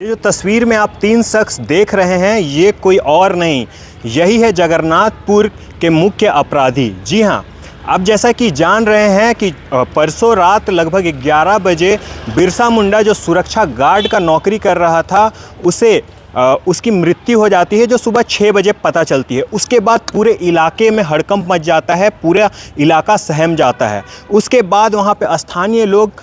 ये जो तस्वीर में आप तीन शख्स देख रहे हैं, ये कोई और नहीं, यही है जगन्नाथपुर के मुख्य अपराधी। जी हाँ, आप जैसा कि जान रहे हैं कि परसों रात लगभग 11 बजे बिरसा मुंडा जो सुरक्षा गार्ड का नौकरी कर रहा था, उसकी मृत्यु हो जाती है, जो सुबह 6 बजे पता चलती है। उसके बाद पूरे इलाके में हड़कंप मच जाता है, पूरा इलाका सहम जाता है। उसके बाद वहाँ पे स्थानीय लोग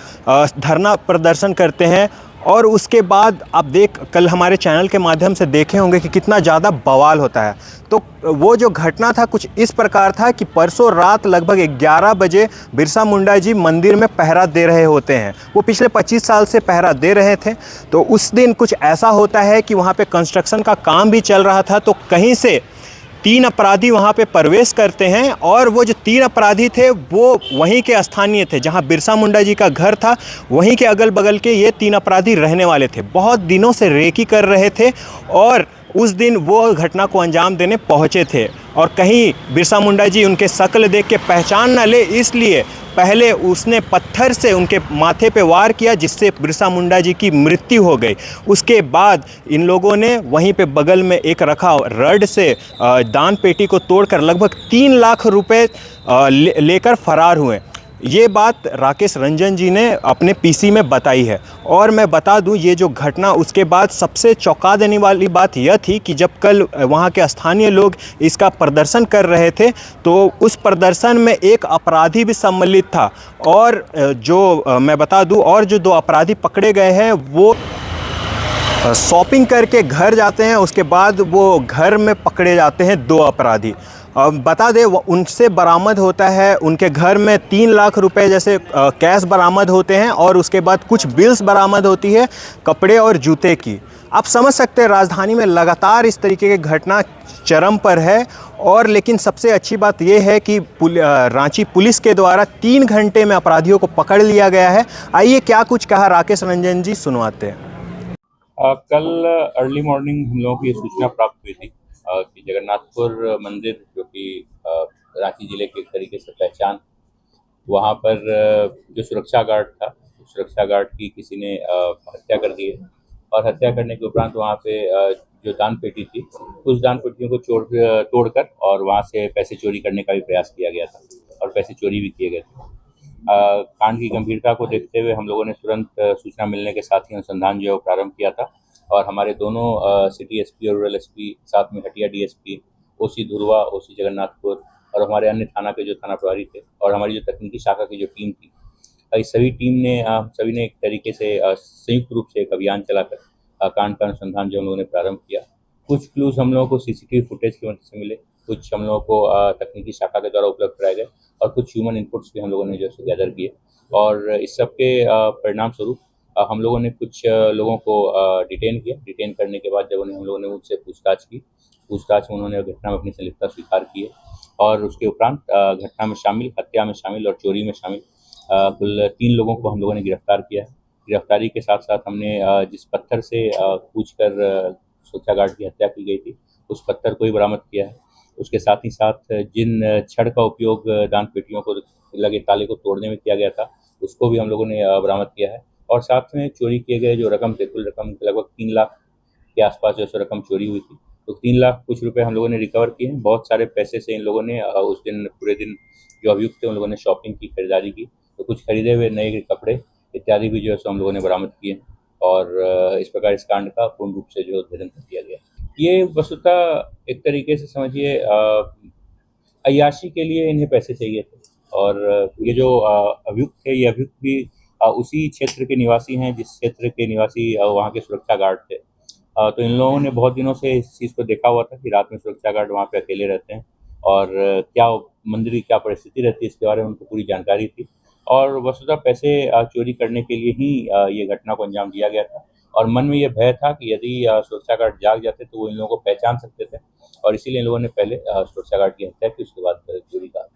धरना प्रदर्शन करते हैं और उसके बाद आप कल हमारे चैनल के माध्यम से देखे होंगे कि कितना ज़्यादा बवाल होता है। तो वो जो घटना था कुछ इस प्रकार था कि परसों रात लगभग 11 बजे बिरसा मुंडा जी मंदिर में पहरा दे रहे होते हैं। वो पिछले 25 साल से पहरा दे रहे थे। तो उस दिन कुछ ऐसा होता है कि वहाँ पे कंस्ट्रक्शन का काम भी चल रहा था, तो कहीं से 3 अपराधी वहाँ पे प्रवेश करते हैं और वो जो 3 अपराधी थे वो वहीं के स्थानीय थे, जहाँ बिरसा मुंडा जी का घर था वहीं के अगल बगल के ये 3 अपराधी रहने वाले थे। बहुत दिनों से रेकी कर रहे थे और उस दिन वो घटना को अंजाम देने पहुँचे थे और कहीं बिरसा मुंडा जी उनके शक्ल देख के पहचान ना ले, इसलिए पहले उसने पत्थर से उनके माथे पे वार किया, जिससे बिरसा मुंडा जी की मृत्यु हो गई। उसके बाद इन लोगों ने वहीं पे बगल में एक रखा रड से दान पेटी को तोड़कर लगभग 3 लाख रुपए लेकर फरार हुए। ये बात राकेश रंजन जी ने अपने पीसी में बताई है। और मैं बता दूं, ये जो घटना उसके बाद सबसे चौंका देने वाली बात यह थी कि जब कल वहाँ के स्थानीय लोग इसका प्रदर्शन कर रहे थे, तो उस प्रदर्शन में एक अपराधी भी सम्मिलित था। और मैं बता दूं, और जो 2 अपराधी पकड़े गए हैं वो शॉपिंग करके घर जाते हैं, उसके बाद वो घर में पकड़े जाते हैं 2 अपराधी। बता दें, उनसे बरामद होता है, उनके घर में 3 लाख रुपए जैसे कैश बरामद होते हैं और उसके बाद कुछ बिल्स बरामद होती है कपड़े और जूते की। आप समझ सकते हैं राजधानी में लगातार इस तरीके की घटना चरम पर है। और लेकिन सबसे अच्छी बात यह है कि रांची पुलिस के द्वारा 3 घंटे में अपराधियों को पकड़ लिया गया है। आइए क्या कुछ कहा राकेश रंजन जी, सुनवाते हैं। कल अर्ली मॉर्निंग हम लोगों को ये सूचना प्राप्त हुई थी कि जगन्नाथपुर मंदिर, जो कि रांची जिले के एक तरीके से पहचान, वहाँ पर जो सुरक्षा गार्ड था, सुरक्षा गार्ड की किसी ने हत्या कर दी है। और हत्या करने के उपरांत वहाँ पे जो दान पेटी थी, उस दान पेटियों को तोड़कर और वहाँ से पैसे चोरी करने का भी प्रयास किया गया था और पैसे चोरी भी किए गए थे। कांड की गंभीरता को देखते हुए हम लोगों ने तुरंत सूचना मिलने के साथ ही अनुसंधान जो है वो प्रारंभ किया था। और हमारे दोनों सिटी एसपी और रूरल एसपी, साथ में हटिया डीएसपी, ओसी धुरवा, ओसी जगन्नाथपुर और हमारे अन्य थाना के जो थाना प्रभारी थे और हमारी जो तकनीकी शाखा की जो टीम थी, इस सभी टीम ने सभी ने एक तरीके से संयुक्त रूप से एक अभियान चलाकर कांड का अनुसंधान जो हम लोगों ने प्रारंभ किया। कुछ क्लूज हम लोगों को सीसीटीवी फुटेज की मदद से मिले, कुछ हम लोगों को तकनीकी शाखा के द्वारा उपलब्ध कराए गए और कुछ ह्यूमन इनपुट्स भी हम लोगों ने जो है गैदर किए। और इस सब के परिणाम स्वरूप हम लोगों ने कुछ लोगों को डिटेन किया। डिटेन करने के बाद जब हम लोगों ने उनसे पूछताछ की, पूछताछ में उन्होंने घटना में अपनी संलिप्तता स्वीकार की है। और उसके उपरांत घटना में शामिल, हत्या में शामिल और चोरी में शामिल कुल 3 लोगों को हम लोगों ने गिरफ्तार किया है। गिरफ्तारी के साथ साथ हमने जिस पत्थर से कूचकर सुरक्षा गार्ड की हत्या की गई थी, उस पत्थर को भी बरामद किया है। उसके साथ ही साथ जिन छड़ का उपयोग दान पेटियों को लगे ताले को तोड़ने में किया गया था, उसको भी हम लोगों ने बरामद किया है। और साथ में चोरी किए गए जो रकम थे, कुल रकम लगभग 3 लाख के आसपास जो रकम चोरी हुई थी, तो 3 लाख कुछ रुपए हम लोगों ने रिकवर किए हैं। बहुत सारे पैसे से इन लोगों ने उस दिन पूरे दिन जो अभियुक्त थे उन लोगों ने शॉपिंग की, खरीदारी की, तो कुछ खरीदे हुए नए कपड़े इत्यादि भी जो है सो हम लोगों ने बरामद किए। और इस प्रकार इस कांड का पूर्ण रूप से जो उद्भेदन कर दिया गया। ये वस्तुतः एक तरीके से समझिए अय्याशी के लिए इन्हें पैसे चाहिए थे। और ये जो अभियुक्त थे, ये अभियुक्त भी उसी क्षेत्र के निवासी हैं जिस क्षेत्र के निवासी वहाँ के सुरक्षा गार्ड थे। तो इन लोगों ने बहुत दिनों से इस चीज़ को देखा हुआ था कि रात में सुरक्षा गार्ड वहाँ पे अकेले रहते हैं और क्या मंदिर की क्या परिस्थिति रहती है, इसके बारे में उनको पूरी जानकारी थी। और वस्तुतः पैसे चोरी करने के लिए ही ये घटना को अंजाम दिया गया था। और मन में ये भय था कि यदि सुरक्षा गार्ड जाग जाते तो वो इन लोगों को पहचान सकते थे, और इसीलिए इन लोगों ने पहले सुरक्षा गार्ड की हत्या की, उसके बाद चोरी का।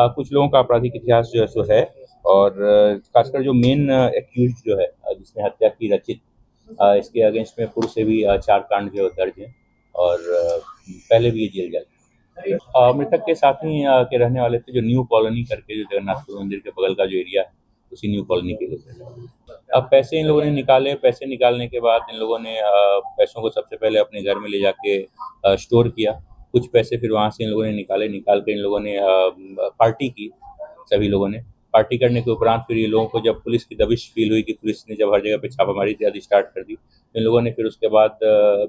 कुछ लोगों का आपराधिक इतिहास जो है सो है। और खासकर जो मेन एक्यूज जो है जिसने हत्या की, रचित, इसके अगेंस्ट में पूर्व से भी 4 कांड जो दर्ज हैं और पहले भी ये जेल जा चुके। मृतक के साथी के रहने वाले थे जो न्यू कॉलोनी करके जो जगन्नाथपुर मंदिर के बगल का जो एरिया है, उसी न्यू कॉलोनी के लोग। अब पैसे इन लोगों ने निकाले, पैसे निकालने के बाद इन लोगों ने पैसों को सबसे पहले अपने घर में ले जाके स्टोर किया। कुछ पैसे फिर वहाँ से इन लोगों ने निकाल के इन लोगों ने पार्टी की। सभी लोगों ने पार्टी करने के उपरांत फिर ये लोगों को जब पुलिस की दबिश फील हुई कि पुलिस ने जब हर जगह पे छापामारी आदि स्टार्ट कर दी, तो इन लोगों ने फिर उसके बाद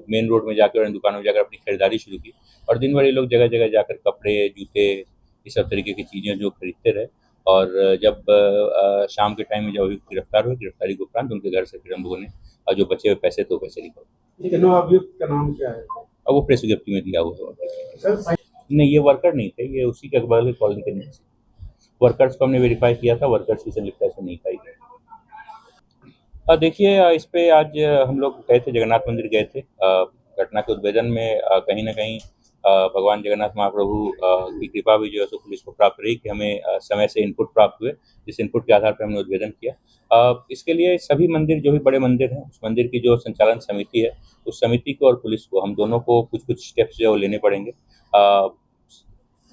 मेन रोड में जाकर और इन दुकानों में जाकर अपनी खरीदारी शुरू की। और दिन भर ये लोग जगह जगह जाकर कपड़े, जूते, इस सब तरीके की चीज़ें जो खरीदते रहे। और जब शाम के टाइम में जब अभी गिरफ्तार हुए, गिरफ्तारी के उपरांत उनके घर से फिर हम लोगों ने जो बचे हुए पैसे तो पैसे निकाले। तीनों अभियुक्त का नाम क्या है? अब वो प्रेस विज्ञप्ति में दिया हुआ है। सर, नहीं, ये वर्कर नहीं थे, ये उसी के बगल के कॉलोनी के नहीं थे। वर्कर्स को हमने वेरीफाई किया था, वर्कर्स की संलिप्तता इसमें नहीं पाई गई। देखिए, इस पे आज हम लोग गए थे, जगन्नाथ मंदिर गए थे। घटना के उद्भेदन में कहीं न कहीं भगवान जगन्नाथ महाप्रभु की कृपा भी जो है सो पुलिस को प्राप्त रही कि हमें समय से इनपुट प्राप्त हुए, जिस इनपुट के आधार पर हमने उद्भेदन किया। इसके लिए सभी मंदिर जो भी बड़े मंदिर हैं, उस मंदिर की जो संचालन समिति है, उस समिति को और पुलिस को हम दोनों को कुछ-कुछ स्टेप्स जो है वो लेने पड़ेंगे।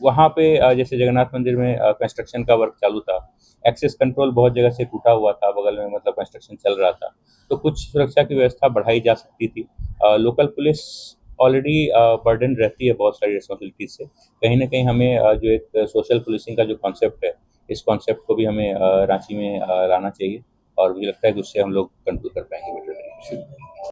वहाँ पे जैसे जगन्नाथ मंदिर में कंस्ट्रक्शन का वर्क चालू था, एक्सेस कंट्रोल बहुत जगह से टूटा हुआ था, बगल में मतलब कंस्ट्रक्शन चल रहा था, तो कुछ सुरक्षा की व्यवस्था बढ़ाई जा सकती थी। लोकल पुलिस ऑलरेडी बर्डन रहती है बहुत सारी रिस्पॉन्सिबिलिटीज से। कहीं न कहीं हमें जो एक सोशल पुलिसिंग का जो कॉन्सेप्ट है, इस कॉन्सेप्ट को भी हमें रांची में लाना चाहिए और मुझे लगता है कि उससे हम लोग कंट्रोल कर पाएँगे बेटर तरीके से।